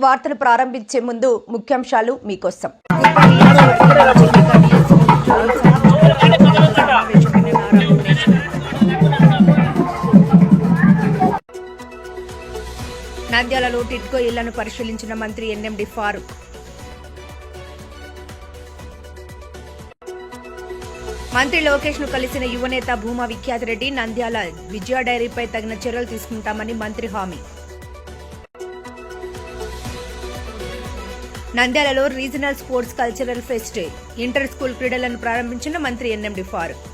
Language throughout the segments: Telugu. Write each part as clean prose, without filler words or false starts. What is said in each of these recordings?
వార్తలు ప్రారంభించే ముందు ముఖ్యాంశాలు మీకోసం. నంద్యాలలో టిడ్కో ఇళ్లను పరిశీలించిన మంత్రి ఎన్ఎండి ఫారూక్. మంత్రి లోకేష్ ను కలిసిన యువనేత భూమా విఖ్యాతరెడ్డి. నంద్యాల విజయ డైరీపై తగిన చర్యలు తీసుకుంటామని మంత్రి హామీ. నంద్యాలలో regional sports cultural fest inter school క్రీడలను ప్రారంభించిన మంత్రి ఎన్ఎండి ఫారూక్.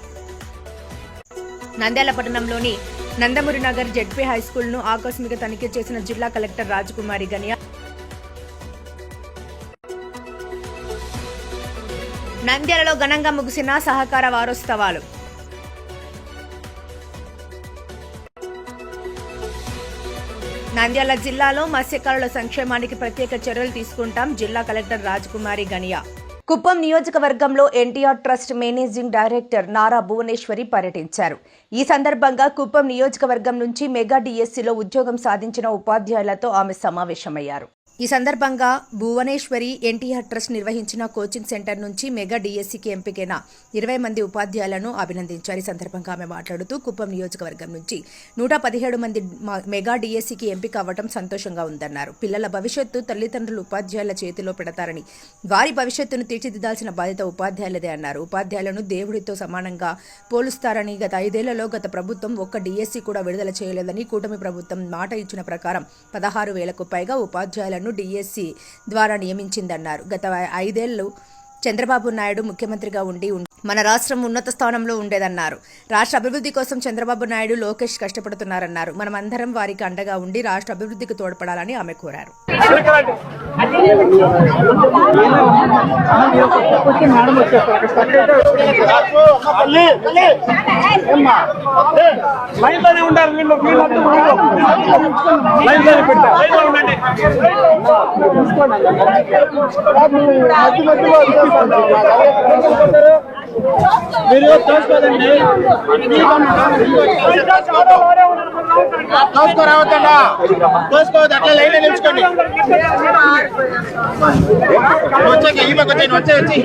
నంద్యాల పట్టణంలోని నందమూరి నగర్ జెడ్పీ హైస్కూల్ ను ఆకస్మిక తనిఖీ చేసిన జిల్లా కలెక్టర్ రాజకుమారి గనియా. నంద్యాలలో ఘనంగా ముగిసిన సహకార వారోత్సవాలు. నంద్యాల జిల్లాలో మత్స్యకారుల సంక్షేమానికి ప్రత్యేక చర్యలు తీసుకుంటాం జిల్లా కలెక్టర్ రాజకుమారి గనియా. కుప్పం నియోజకవర్గంలో NTR trust managing director Nara Bhuvaneshwari పర్యటించారు. ఈ సందర్భంగా కుప్పం నియోజకవర్గం నుంచి మెగా డిఎస్సీలో ఉద్యోగం సాధించిన ఉపాధ్యాయులతో ఆమె సమావేశమయ్యారు. ఈ సందర్భంగా భువనేశ్వరి ఎన్టీఆర్ ట్రస్ట్ నిర్వహించిన కోచింగ్ సెంటర్ నుంచి మెగా డిఎస్సీకి ఎంపికైన 20 మంది ఉపాధ్యాయులను అభినందించారు. ఈ సందర్భంగా ఆమె మాట్లాడుతూ కుప్పం నియోజకవర్గం నుంచి 117 మంది మెగా డిఎస్సీకి ఎంపిక అవ్వడం సంతోషంగా ఉందన్నారు. పిల్లల భవిష్యత్తు తల్లిదండ్రులు ఉపాధ్యాయుల చేతిలో పెడతారని, వారి భవిష్యత్తును తీర్చిదిద్దాల్సిన బాధ్యత ఉపాధ్యాయులదే అన్నారు. ఉపాధ్యాయులను దేవుడితో సమానంగా పోలుస్తారని, గత 5 ఏళ్లలో గత ప్రభుత్వం ఒక్క డిఎస్సీ కూడా విడుదల చేయలేదని, కూటమి ప్రభుత్వం మాట ఇచ్చిన ప్రకారం 16,000కు పైగా ఉపాధ్యాయులను డిఎస్సీ ద్వారా నియమించిందన్నారు. గత 5 ఏళ్లు చంద్రబాబు నాయుడు ముఖ్యమంత్రిగా ఉండి మన రాష్ట్రం ఉన్నత స్థానంలో ఉండేదన్నారు. రాష్ట్ర అభివృద్ధి కోసం చంద్రబాబు నాయుడు, లోకేష్ కష్టపడుతున్నారన్నారు. మనమందరం వారికి అండగా ఉండి రాష్ట్ర అభివృద్ధికి తోడ్పడాలని ఆమె కోరారు. మీరు తోసుకోదండి, తోసుకోరావద్దండా, తోసుకోవద్దు, అట్లా లైన్లో నిలుచుకోండి. వచ్చాక ఈ పక్క వచ్చి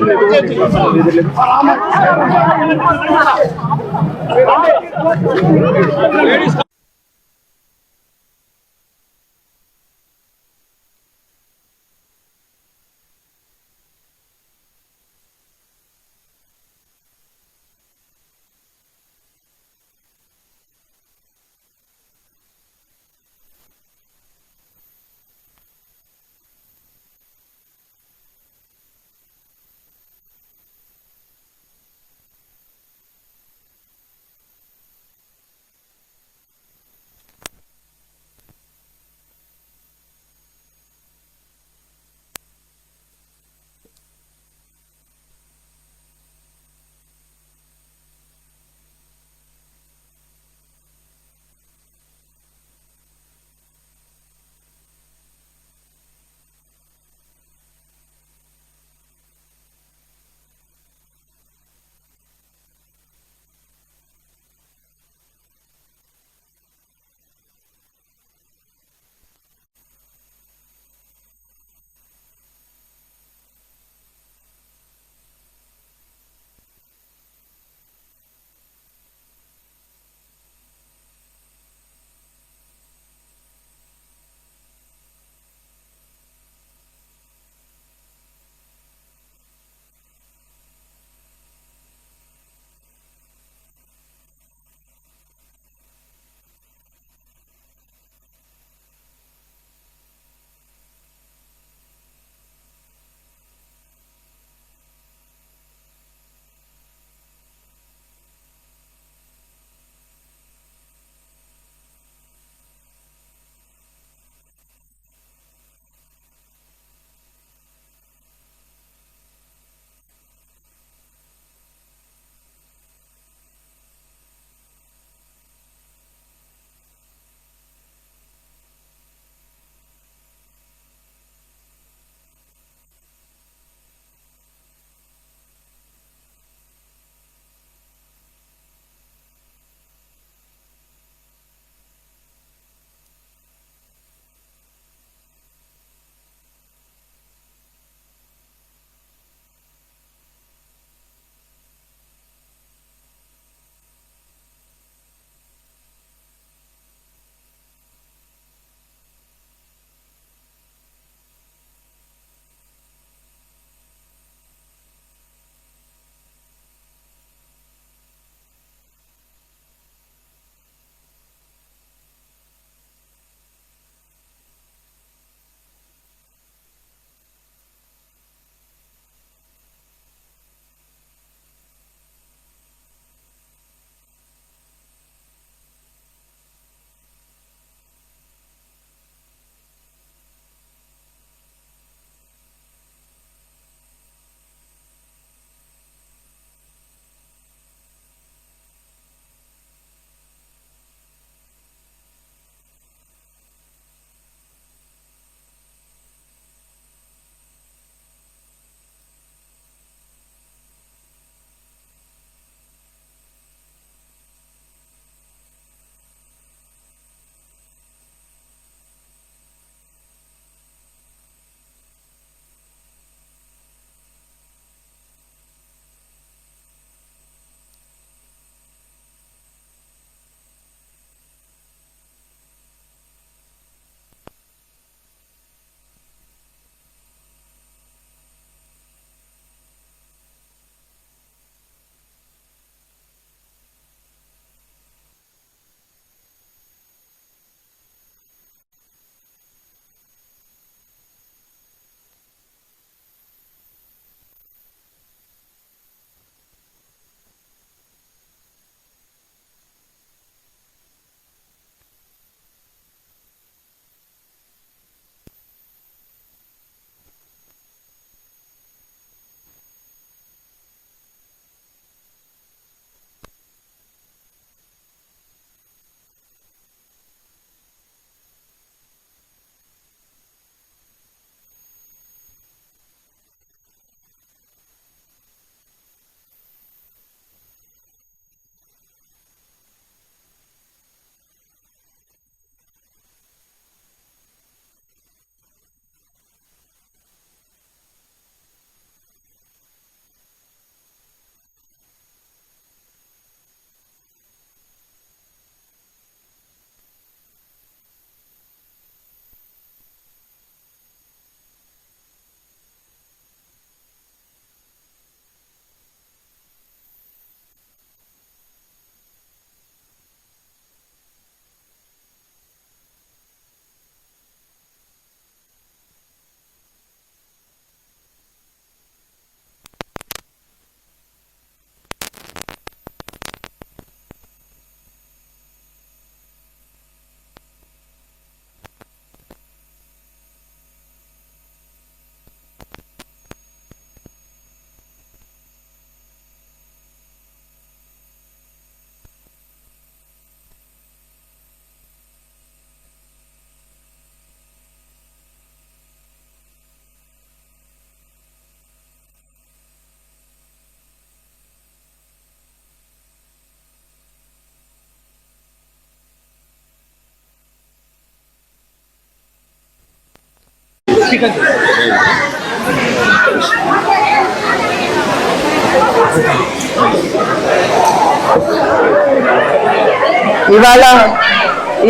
ఇవాళ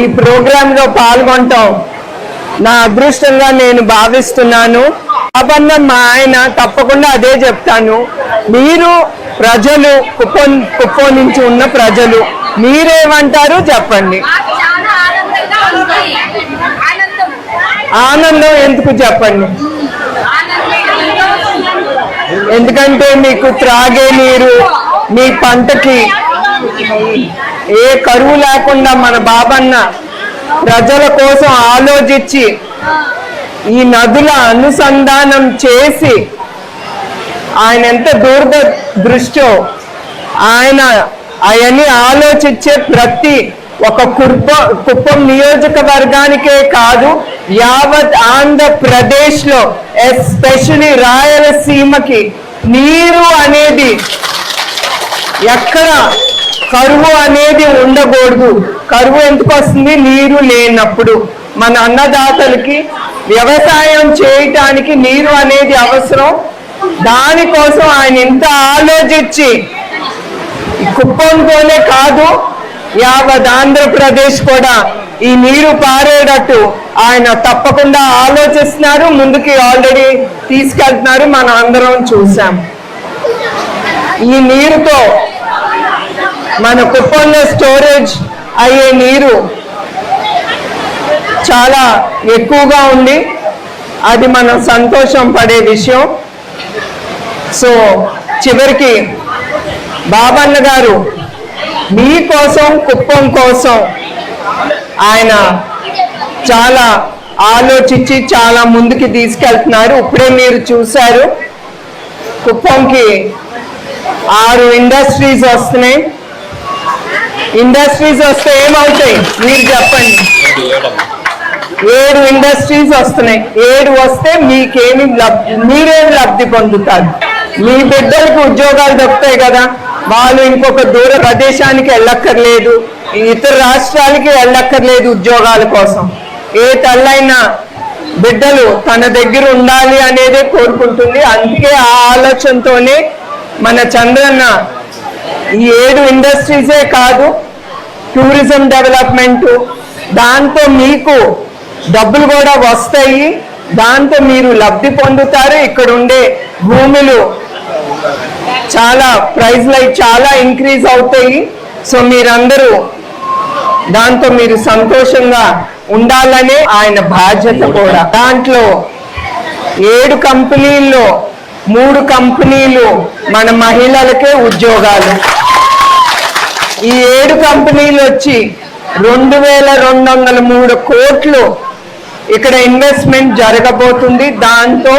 ఈ ప్రోగ్రాంలో పాల్గొనటం నా అదృష్టంగా నేను భావిస్తున్నాను. బాబన్న మా ఆయన తప్పకుండా అదే చెప్తాను. మీరు ప్రజలు కుప్పం నుంచి ఉన్న ప్రజలు మీరేమంటారు చెప్పండి. ఆనందం ఎందుకు చెప్పండి? ఎందుకంటే మీకు త్రాగే నీరు, మీ పంటకి ఏ కరువు లేకుండా మన బాబన్న ప్రజల కోసం ఆలోచించి ఈ నదుల అనుసంధానం చేసి ఆయన ఎంత దూరదృష్టో ఆయన అవన్నీ ఆలోచించే ప్రతి ఒక కుప్పం నియోజకవర్గానికే కాదు, యావత్ ఆంధ్రప్రదేశ్లో ఎస్పెషలీ రాయలసీమకి నీరు అనేది ఎక్కడ కరువు అనేది ఉండకూడదు. కరువు ఎందుకు వస్తుంది? నీరు లేనప్పుడు. మన అన్నదాతలకి వ్యవసాయం చేయటానికి నీరు అనేది అవసరం. దానికోసం ఆయన ఇంత ఆలోచించి కుప్పంతోనే కాదు యావత్ ఆంధ్రప్రదేశ్ కూడా ఈ నీరు పారేటట్టు ఆయన తప్పకుండా ఆలోచిస్తున్నారు. ముందుకి ఆల్రెడీ తీసుకెళ్తున్నారు, మనం అందరం చూసాం. ఈ నీరుతో మన కుప్పంలో స్టోరేజ్ అయ్యే నీరు చాలా ఎక్కువగా ఉంది. అది మనం సంతోషం పడే విషయం. సో చివరికి బాబన్న గారు మీకోసం కుప్పం కోసం ఆయన చాలా ఆలోచించి చాలా ముందుకి తీసుకెళ్తున్నారు. ఇప్పుడే మీరు చూశారు కుప్పంకి 6 ఇండస్ట్రీస్ వస్తున్నాయి. ఇండస్ట్రీస్ వస్తే ఏమవుతాయి మీరు చెప్పండి? 7 ఇండస్ట్రీస్ వస్తున్నాయి. 7 వస్తే మీకేమి మీరేం లబ్ధి పొందుతారు? మీ బిడ్డలకు ఉద్యోగాలు దొరుకుతాయి కదా, వాళ్ళు ఇంకొక దూర ప్రదేశానికి వెళ్ళక్కర్లేదు, ఇతర రాష్ట్రాలకి వెళ్ళక్కర్లేదు ఉద్యోగాల కోసం. ఏ తల్లైనా బిడ్డలు తన దగ్గర ఉండాలి అనేదే కోరుకుంటుంది. అందుకే ఆ ఆలోచనతోనే మన చంద్రన్న ఈ 7 ఇండస్ట్రీసే కాదు, టూరిజం డెవలప్మెంట్, దాంతో మీకు డబ్బులు కూడా వస్తాయి, దాంతో మీరు లబ్ధి పొందుతారు. ఇక్కడ ఉండే భూములు చాలా ప్రైస్లు చాలా ఇంక్రీజ్ అవుతాయి. సో మీరందరూ దాంతో మీరు సంతోషంగా ఉండాలనే ఆయన బాధ్యత కూడా. దాంట్లో 7 కంపెనీల్లో 3 కంపెనీలు మన మహిళలకే ఉద్యోగాలు. ఈ 7 కంపెనీలు వచ్చి 2203 కోట్లు ఇక్కడ ఇన్వెస్ట్మెంట్ జరగబోతుంది. దాంతో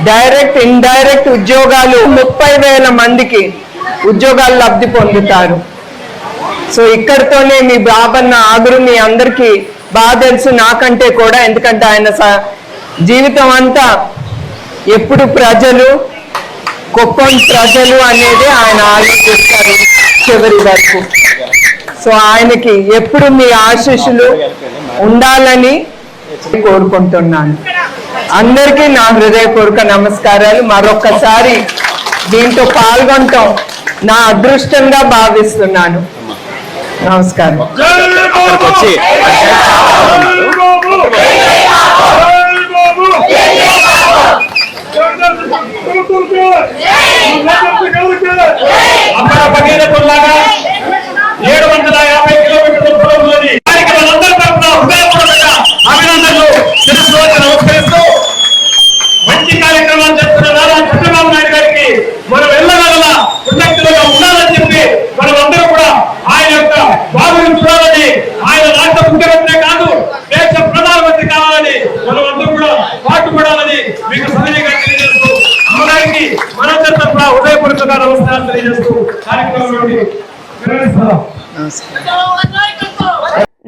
డైరెక్ట్ ఇండైరెక్ట్ ఉద్యోగాలు 30,000 మందికి ఉద్యోగాలు లబ్ధి పొందుతారు. సో ఇక్కడితోనే మీ బాబన్న ఆగురు మీ అందరికీ బాగా తెలుసు, నాకంటే కూడా. ఎందుకంటే ఆయన జీవితం అంతా ఎప్పుడు ప్రజలు, కుప్పం ప్రజలు అనేది ఆయన ఆలోచిస్తారు చివరి వరకు. సో ఆయనకి ఎప్పుడు మీ ఆశీస్సులు ఉండాలని కోరుకుంటున్నాను. అందరికీ నా హృదయపూర్వక నమస్కారాలు. మరొక్కసారి దీంతో పాల్గొనటం నా అదృష్టంగా భావిస్తున్నాను. నమస్కారం. మంచి కార్యక్రమాలు చేస్తున్న నారా చంద్రబాబు నాయుడు గారికి మనం ఎల్లవేళ కృతజ్ఞతగా ఉండాలని చెప్పి మనం అందరూ కూడా ఆయన యొక్క బాబుని చూడాలని, ఆయన రాష్ట్ర ముఖ్యమంత్రి కాదు దేశ ప్రధానమంత్రి కావాలని మనం అందరూ కూడా పాటుపడాలని మీకు సవినయంగా తెలియజేస్తూ అమ్మగారికి మనందరి తరఫున హృదయపూర్వక నమస్కారాలు తెలియజేస్తూ కార్యక్రమంలోకి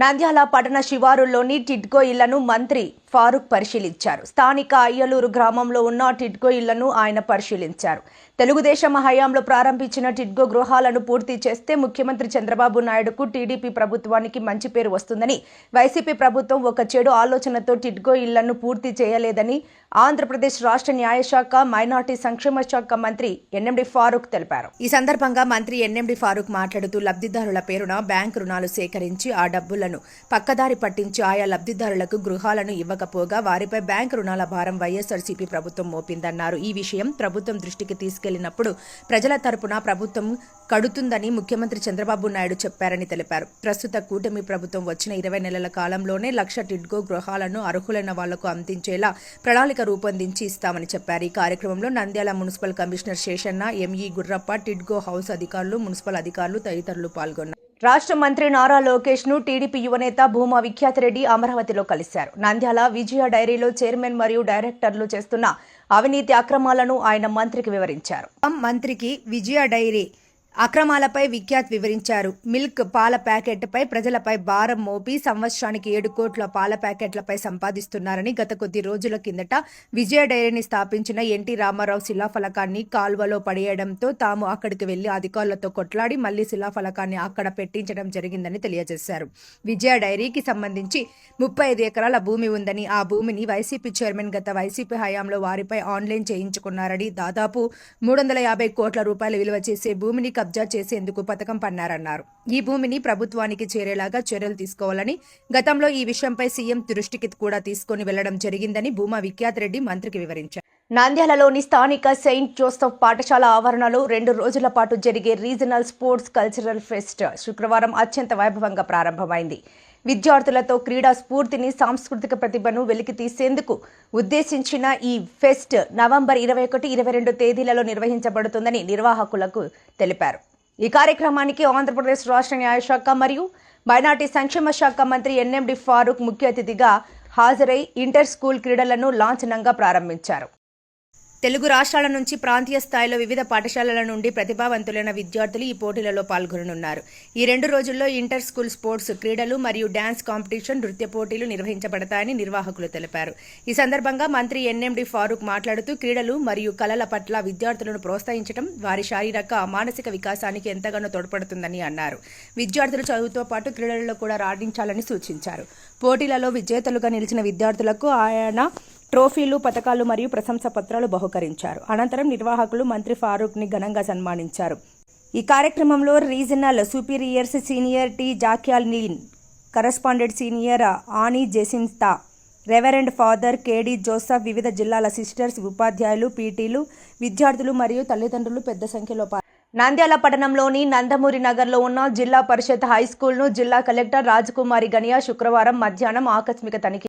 నంద్యాల పట్టణ శివారుల్లోని టిడ్కో ఇళ్లను మంత్రి ఫారూక్ పరిశీలించారు. స్థానిక అయ్యలూరు గ్రామంలో ఉన్న టిడ్కో ఇళ్లను ఆయన పరిశీలించారు. తెలుగుదేశం హయాంలో ప్రారంభించిన టిడ్కో గృహాలను పూర్తి చేస్తే ముఖ్యమంత్రి చంద్రబాబు నాయుడుకు టీడీపీ ప్రభుత్వానికి మంచి పేరు వస్తుందని, వైసీపీ ప్రభుత్వం ఒక చెడు ఆలోచనతో టిడ్కో ఇళ్లను పూర్తి చేయలేదని ఆంధ్రప్రదేశ్ రాష్ట్ర న్యాయశాఖ మైనార్టీ సంక్షేమ శాఖ మంత్రి ఎన్ఎండి ఫారూక్ తెలిపారు. ఈ సందర్భంగా మంత్రి ఎన్ఎండి ఫారూక్ మాట్లాడుతూ లబ్ధిదారుల పేరున బ్యాంకు రుణాలు సేకరించి ఆ డబ్బులను పక్కదారి పట్టించి ఆయా లబ్ధిదారులకు గృహాలను ఇవ్వకపోగా వారిపై బ్యాంకు రుణాల భారం వైఎస్ఆర్సీపీ ప్రభుత్వం మోపిందన్నారు. ఈ విషయం ప్రభుత్వం దృష్టికి తీసుకెళ్లినప్పుడు ప్రజల తరపున ప్రభుత్వం కడుతుందని ముఖ్యమంత్రి చంద్రబాబు నాయుడు చెప్పారని తెలిపారు. ప్రస్తుత కూటమి ప్రభుత్వం వచ్చిన 20 నెలల కాలంలోనే 1,00,000 టిడ్కో గృహాలను అర్హులైన వాళ్లకు అందించేలా ప్రణాళిక రూపొందించి ఇస్తామని చెప్పారు. ఈ కార్యక్రమంలో Nandyal municipal commissioner Seshanna, ME Gurrappa, TIDCO house అధికారులు, మున్సిపల్ అధికారులు తదితరులు పాల్గొన్నారు. రాష్ట్ర మంత్రి నారా లోకేష్ ను టీడీపీ యువనేత భూమా విఖ్యాతిరెడ్డి అమరావతిలో కలిశారు. నంద్యాల విజయ డైరీలో చైర్మన్ మరియు డైరెక్టర్లు చేస్తున్న అవినీతి అక్రమాలను ఆయన మంత్రికి వివరించారు. మంత్రికి విజయ డైరీ అక్రమాలపై విఖ్యాత్ వివరించారు. మిల్క్ పాల ప్యాకెట్పై ప్రజలపై భారం మోపి సంవత్సరానికి 7 కోట్ల పాల ప్యాకెట్లపై సంపాదిస్తున్నారని, గత కొద్ది రోజుల కిందట విజయ డైరీని స్థాపించిన ఎన్టీ రామారావు శిలాఫలకాన్ని కాల్వలో పడేయడంతో తాము అక్కడికి వెళ్లి అధికారులతో కొట్లాడి మళ్లీ శిలాఫలకాన్ని అక్కడ పెట్టించడం జరిగిందని తెలియజేశారు. విజయ డైరీకి సంబంధించి 35 ఎకరాల భూమి ఉందని, ఆ భూమిని వైసీపీ చైర్మన్ గత వైసీపీ హయాంలో వారిపై ఆన్లైన్ చేయించుకున్నారని, దాదాపు 350 కోట్ల రూపాయలు విలువ చేసే భూమిని కబ్జా చేసేందుకు పథకం పన్నారన్నారు. ఈ భూమిని ప్రభుత్వానికి చేరేలాగా చర్యలు తీసుకోవాలని, గతంలో ఈ విషయంపై సీఎం దృష్టికి కూడా తీసుకుని వెళ్లడం జరిగిందని భూమా విఖ్యాతిరెడ్డి మంత్రికి వివరించారు. నంద్యాలలోని స్థానిక సెయింట్ జోసెఫ్ పాఠశాల ఆవరణలో 2 రోజుల పాటు జరిగే రీజనల్ స్పోర్ట్స్ కల్చరల్ ఫెస్ట్ శుక్రవారం అత్యంత వైభవంగా ప్రారంభమైంది. విద్యార్థులతో క్రీడా స్ఫూర్తిని, సాంస్కృతిక ప్రతిభను వెలికి తీసేందుకు ఉద్దేశించిన ఈ ఫెస్ట్ నవంబర్ 21, 22 తేదీలలో నిర్వహించబడుతుందని నిర్వాహకులకు తెలిపారు. ఈ కార్యక్రమానికి ఆంధ్రప్రదేశ్ రాష్ట్ర న్యాయశాఖ మరియు మైనార్టీ సంక్షేమ శాఖ మంత్రి ఎన్ఎండి ఫారూక్ ముఖ్య అతిథిగా హాజరై ఇంటర్ స్కూల్ క్రీడలను లాంఛనంగా ప్రారంభించారు. తెలుగు రాష్ట్రాల నుంచి ప్రాంతీయ స్థాయిలో వివిధ పాఠశాలల నుండి ప్రతిభావంతులైన విద్యార్థులు ఈ పోటీలలో పాల్గొననున్నారు. ఈ 2 రోజుల్లో ఇంటర్ స్కూల్ స్పోర్ట్స్, క్రీడలు మరియు డ్యాన్స్ కాంపిటీషన్, నృత్య పోటీలు నిర్వహించబడతాయని నిర్వాహకులు తెలిపారు. ఈ సందర్భంగా మంత్రి ఎన్ఎండి ఫారూక్ మాట్లాడుతూ క్రీడలు మరియు కళల పట్ల విద్యార్థులను ప్రోత్సహించడం వారి శారీరక, మానసిక వికాసానికి ఎంతగానో తోడ్పడుతుందని అన్నారు. విద్యార్థులు చదువుతో పాటు క్రీడలలో కూడా రాణించాలని సూచించారు. పోటీలలో విజేతలుగా నిలిచిన విద్యార్థులకు ఆయన ట్రోఫీలు, పతకాలు మరియు ప్రశంసా పత్రాలు బహుకరించారు. అనంతరం నిర్వాహకులు మంత్రి ఫారూక్ ని ఘనంగా సన్మానించారు. ఈ కార్యక్రమంలో regional superiors senior T Jacqueline, correspondent senior Annie Jacintha, reverend father K D Joseph, వివిధ జిల్లాల సిస్టర్స్, ఉపాధ్యాయులు, పీటీలు, విద్యార్థులు మరియు తల్లిదండ్రులు పెద్ద సంఖ్యలో నంద్యాల పట్టణంలోని నందమూరి నగర్లో ఉన్న జిల్లా పరిషత్ హైస్కూల్ను జిల్లా కలెక్టర్ రాజకుమారి గనియా శుక్రవారం మధ్యాహ్నం ఆకస్మిక తనిఖీ.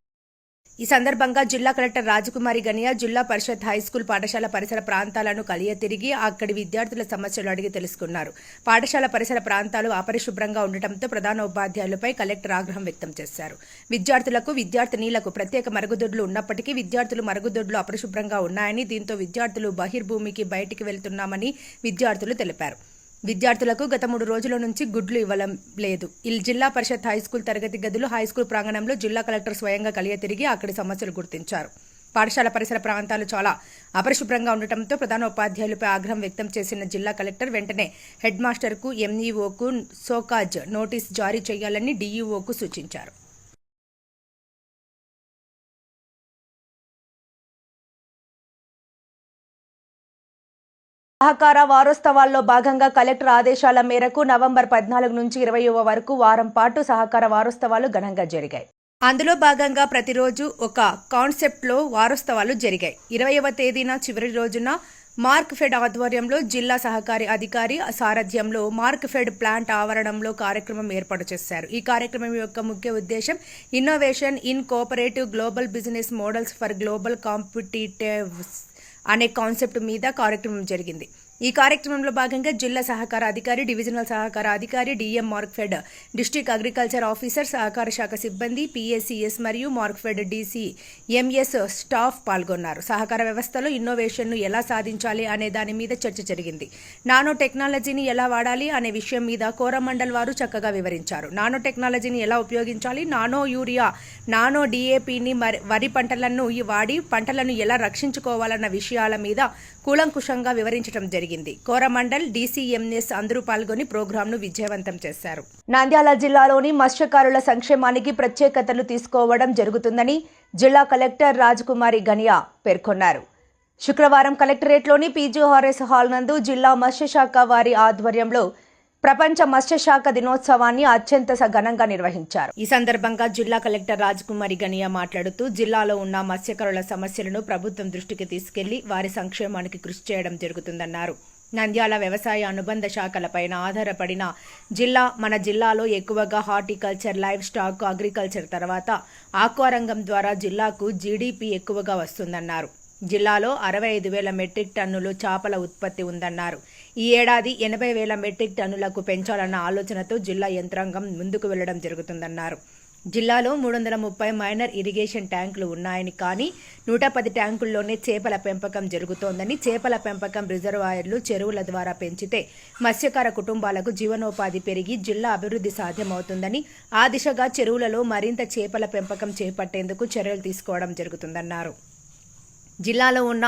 ఈ సందర్భంగా జిల్లా కలెక్టర్ రాజకుమారి గనియా జిల్లా పరిషత్ హైస్కూల్ పాఠశాల పరిసర ప్రాంతాలను కలియ తిరిగి అక్కడి విద్యార్థుల సమస్యలు అడిగి తెలుసుకున్నారు. పాఠశాల పరిసర ప్రాంతాలు అపరిశుభ్రంగా ఉండటంతో ప్రధాన ఉపాధ్యాయులపై కలెక్టర్ ఆగ్రహం వ్యక్తం చేశారు. విద్యార్థులకు, విద్యార్థినీలకు ప్రత్యేక మరుగుదొడ్లు ఉన్నప్పటికీ విద్యార్థులు మరుగుదొడ్లు అపరిశుభ్రంగా ఉన్నాయని, దీంతో విద్యార్థులు బహిర్భూమికి బయటికి వెళ్తున్నామని విద్యార్థులు తెలిపారు. విద్యార్థులకు గత 3 రోజుల నుంచి గుడ్లు ఇవ్వడం లేదు. జిల్లా పరిషత్ హైస్కూల్ తరగతి గదులు, హైస్కూల్ ప్రాంగణంలో జిల్లా కలెక్టర్ స్వయంగా కలియ తిరిగి అక్కడి సమస్యలు గుర్తించారు. పాఠశాల పరిసర ప్రాంతాలు చాలా అపరిశుభ్రంగా ఉండటంతో ప్రధాన ఉపాధ్యాయులపై ఆగ్రహం వ్యక్తం చేసిన జిల్లా కలెక్టర్ వెంటనే హెడ్ మాస్టర్కు, ఎంఈఓకు సోకాజ్ నోటీస్ జారీ చేయాలని డీఈఓకు సూచించారు. సహకార వారోత్సవాల్లో భాగంగా కలెక్టర్ ఆదేశాల మేరకు నవంబర్ 14 నుంచి 20వ వరకు వారం పాటు సహకార వారోత్సవాలు ఘనంగా జరిగాయి. అందులో భాగంగా ప్రతిరోజు ఒక కాన్సెప్ట్లో వారోత్సవాలు జరిగాయి. 20వ తేదీన చివరి రోజున మార్క్ఫెడ్ ఆధ్వర్యంలో జిల్లా సహకారి అధికారి సారథ్యంలో మార్క్ఫెడ్ ప్లాంట్ ఆవరణంలో కార్యక్రమం ఏర్పాటు చేశారు. ఈ కార్యక్రమం యొక్క ముఖ్య ఉద్దేశం innovation in cooperative global business models for global competitives అనే కాన్సెప్ట్ మీద కార్యక్రమం జరిగింది. ఈ కార్యక్రమంలో భాగంగా జిల్లా సహకార అధికారి, డివిజనల్ సహకార అధికారి, DM Markfed, district agriculture officer, సహకార శాఖ సిబ్బంది, పిఎస్సిఎస్ మరియు మార్క్ఫెడ్ డిసిఎంఎస్ స్టాఫ్ పాల్గొన్నారు. సహకార వ్యవస్థలో ఇన్నోవేషన్ను ఎలా సాధించాలి అనే దాని మీద చర్చ జరిగింది. నానో టెక్నాలజీని ఎలా వాడాలి అనే విషయం మీద కోరమండల్ వారు చక్కగా వివరించారు. నానో టెక్నాలజీని ఎలా ఉపయోగించాలి, నానో యూరియా, నానో డిఏపిని వరి పంటలను వాడి పంటలను ఎలా రక్షించుకోవాలన్న విషయాల మీద కూలంకుషంగా వివరించడం జరిగింది. కోరమండల్, డిసిఎంఎస్ అందరూ పాల్గొని ప్రోగ్రాంను విజయవంతం చేశారు. నంద్యాల జిల్లాలోని మత్స్యకారుల సంక్షేమానికి ప్రత్యేకతలు తీసుకోవడం జరుగుతుందని జిల్లా కలెక్టర్ రాజకుమారి గనియా పేర్కొన్నారు. శుక్రవారం కలెక్టరేట్లోని పీజీఆర్ఎస్ హాల్ నందు జిల్లా మత్స్యశాఖ వారి ఆధ్వర్యంలో ప్రపంచ మత్స్యశాఖ దినోత్సవాన్ని అత్యంత ఘనంగా నిర్వహించారు. ఈ సందర్భంగా జిల్లా కలెక్టర్ రాజకుమారి గనియా మాట్లాడుతూ జిల్లాలో ఉన్న మత్స్యకారుల సమస్యలను ప్రభుత్వం దృష్టికి తీసుకెళ్లి వారి సంక్షేమానికి కృషి చేయడం జరుగుతుందన్నారు. నంద్యాల వ్యవసాయ అనుబంధ శాఖలపైన ఆధారపడిన జిల్లా. మన జిల్లాలో ఎక్కువగా హార్టికల్చర్, లైవ్ స్టాక్, అగ్రికల్చర్ తర్వాత ఆక్వా రంగం ద్వారా జిల్లాకు జీడీపీ ఎక్కువగా వస్తుందన్నారు. జిల్లాలో 65,000 మెట్రిక్ టన్నులు చేపల ఉత్పత్తి ఉందన్నారు. ఈ ఏడాది 80,000 మెట్రిక్ టన్నులకు పెంచాలన్న ఆలోచనతో జిల్లా యంత్రాంగం ముందుకు వెళ్లడం జరుగుతుందన్నారు. జిల్లాలో 330 మైనర్ ఇరిగేషన్ ట్యాంకులు ఉన్నాయని, కానీ 110 ట్యాంకుల్లోనే చేపల పెంపకం జరుగుతోందని, చేపల పెంపకం రిజర్వాయర్లు, చెరువుల ద్వారా పెంచితే మత్స్యకార కుటుంబాలకు జీవనోపాధి పెరిగి జిల్లా అభివృద్ధి సాధ్యమవుతుందని, ఆ దిశగా చెరువులలో మరింత చేపల పెంపకం చేపట్టేందుకు చర్యలు తీసుకోవడం జరుగుతుందన్నారు. జిల్లాలో ఉన్న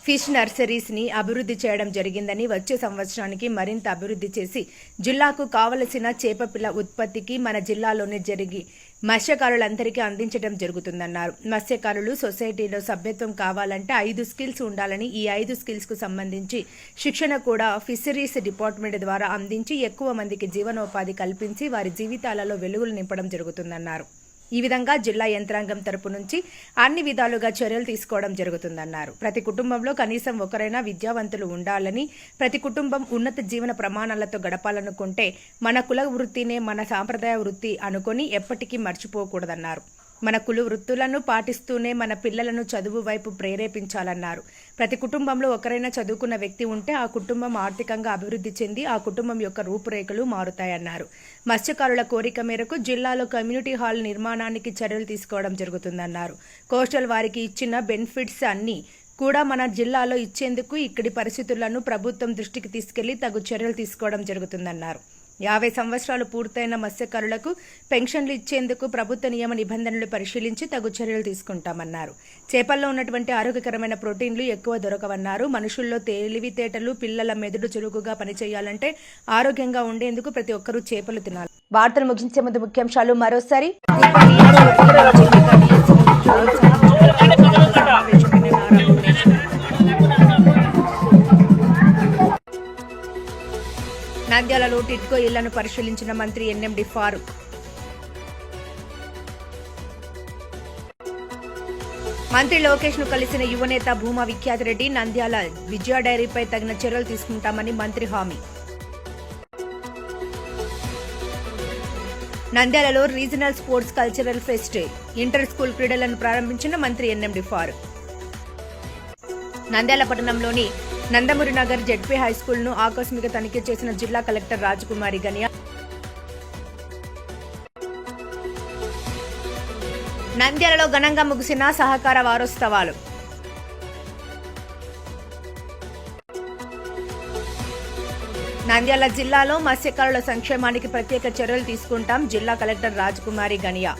ఫిష్ నర్సరీస్ని అభివృద్ధి చేయడం జరిగిందని, వచ్చే సంవత్సరానికి మరింత అభివృద్ధి చేసి జిల్లాకు కావలసిన చేపపిల్ల ఉత్పత్తికి మన జిల్లాలోనే జరిగి మత్స్యకారులందరికీ అందించడం జరుగుతుందన్నారు. మత్స్యకారులు సొసైటీలో సభ్యత్వం కావాలంటే 5 స్కిల్స్ ఉండాలని, ఈ 5 స్కిల్స్కు సంబంధించి శిక్షణ కూడా ఫిషరీస్ డిపార్ట్మెంట్ ద్వారా అందించి ఎక్కువ మందికి జీవనోపాధి కల్పించి వారి జీవితాలలో వెలుగులు నింపడం జరుగుతుందన్నారు. ఈ విధంగా జిల్లా యంత్రాంగం తరపు నుంచి అన్ని విధాలుగా చర్యలు తీసుకోవడం జరుగుతుందన్నారు. ప్రతి కుటుంబంలో కనీసం ఒకరైనా విద్యావంతులు ఉండాలని, ప్రతి కుటుంబం ఉన్నత జీవన ప్రమాణాలతో గడపాలనుకుంటే మన కుల వృత్తినే మన సాంప్రదాయ వృత్తి అనుకొని ఎప్పటికీ మర్చిపోకూడదన్నారు. మన కుల వృత్తులను పాటిస్తూనే మన పిల్లలను చదువు వైపు ప్రేరేపించాలన్నారు. ప్రతి కుటుంబంలో ఒకరైనా చదువుకున్న వ్యక్తి ఉంటే ఆ కుటుంబం ఆర్థికంగా అభివృద్ధి చెంది ఆ కుటుంబం యొక్క రూపురేఖలు మారుతాయన్నారు. మత్స్యకారుల కోరిక మేరకు జిల్లాలో కమ్యూనిటీ హాల్ నిర్మాణానికి చర్యలు తీసుకోవడం జరుగుతుందన్నారు. కోస్టల్ వారికి ఇచ్చిన బెనిఫిట్స్ అన్ని కూడా మన జిల్లాలో ఇచ్చేందుకు ఇక్కడి పరిస్థితులను ప్రభుత్వం దృష్టికి తీసుకెళ్లి తగు చర్యలు తీసుకోవడం జరుగుతుందన్నారు. 50 సంవత్సరాలు పూర్తయిన మత్స్యకారులకు పెన్షన్లు ఇచ్చేందుకు ప్రభుత్వ నియమ నిబంధనలు పరిశీలించి తగు చర్యలు తీసుకుంటామన్నారు. చేపల్లో ఉన్నటువంటి ఆరోగ్యకరమైన ప్రోటీన్లు ఎక్కువ దొరకవన్నారు. మనుషుల్లో తెలివితేటలు, పిల్లల మెదడు చురుకుగా పనిచేయాలంటే ఆరోగ్యంగా ఉండేందుకు ప్రతి ఒక్కరూ చేపలు తినాలి. వార్తలు ముగించే ముందు ముఖ్యాంశాలు మరోసారి. నంద్యాలలో టిడ్కో ఇళ్లను పరిశీలించిన మంత్రి ఎన్ఎండి ఫారూక్. మంత్రి లోకేష్ ను కలిసిన యువనేత భూమా విఖ్యాతరెడ్డి. నంద్యాల విజయ డైరీపై తగిన చర్యలు తీసుకుంటామని మంత్రి హామీ. నంద్యాలలో regional sports cultural fest, inter school క్రీడలను ప్రారంభించిన మంత్రి ఎన్ఎండి ఫారూక్. నంద్యాల పట్టణంలోని నందమూరి నగర్ జెడ్పీ హైస్కూల్ ను ఆకస్మిక తనిఖీ చేసిన జిల్లా కలెక్టర్ రాజకుమారి గనియా. నంద్యాలలో ఘనంగా ముగిసిన సహకార వారోత్సవాలు. నంద్యాల జిల్లాలో మత్స్యకారుల సంక్షేమానికి ప్రత్యేక చర్యలు తీసుకుంటాం జిల్లా కలెక్టర్ రాజకుమారి గనియా.